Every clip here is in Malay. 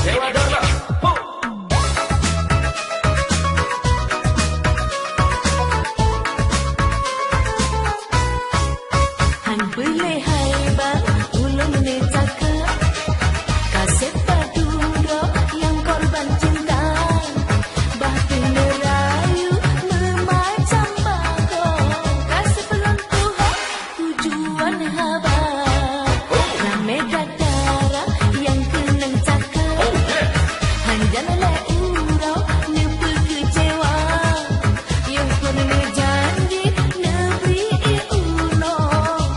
Dewa Dharma. Han boleh hai bang ulun ni cakap kasih paduro yang korban cinta bahkan merayu memacam bako kasih pelantuh tujuan haba rame dadara yang kenang cakap hanjana le urau nepe kecewa yang pun janji neberi uno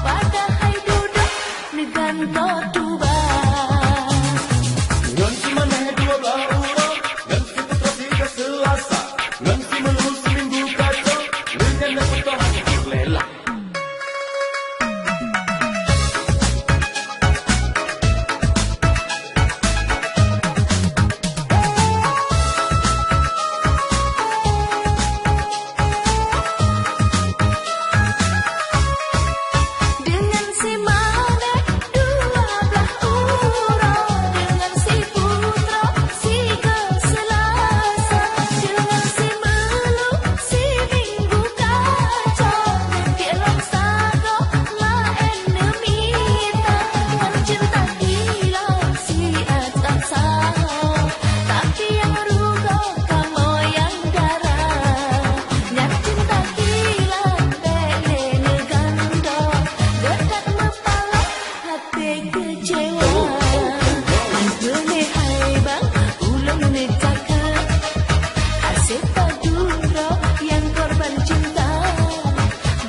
padahal duduk neganto tuba Ngan si maneh 12 urang, ngan si putra 3 Selasa, ngan si melu seminggu kacau, dengan nak putar lela. dengan si mana 12 urau dengan si putra 3 Selasa dengan si melu si minggu kacau kelong sago lain nemita dengan cinta hilang si atap saho tapi yang rugo kamu yang darah nyak cinta hilang bele negando dekat mepala hati kecewa boleh hai bang ulung ni cakap kasih paduro yang korban cinta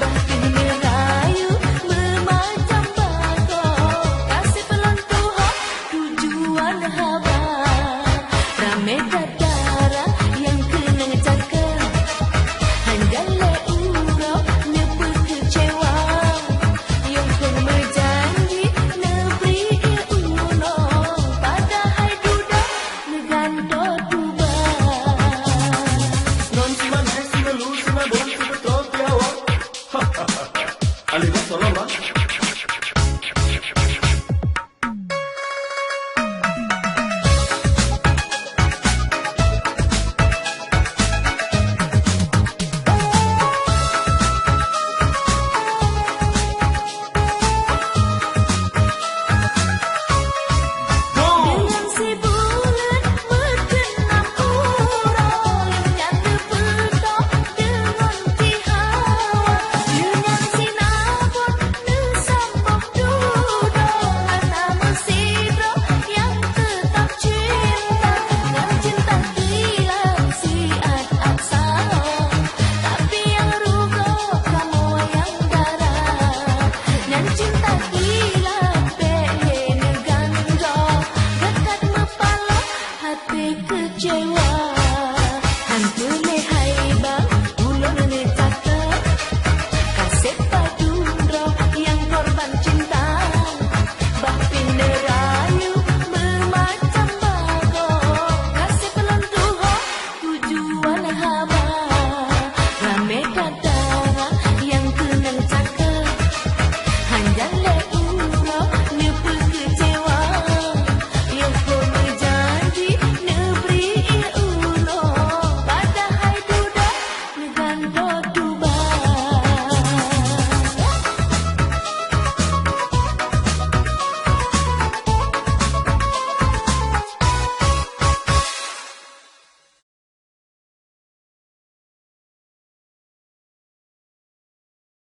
bahkan merayu memacam bako kasih pelantuh tujuan haba rame dadara yang kenang cakap hanjale urau nepe kecewa yang pun berjanji neberi uno padahal duduk neganto tuba Ngan si maneh si melu si mabon si putra Tiawa. Alina Solomon. dengan si bulan bergenap urau nyata petok dengan tihawa dengan si nabut nesambung duduk nama si bro yang tetap cinta dengan cinta hilang si atap saho tapi yang rugo kamu yang darah dan cinta hilang bele negando dekat mepala hati kecewa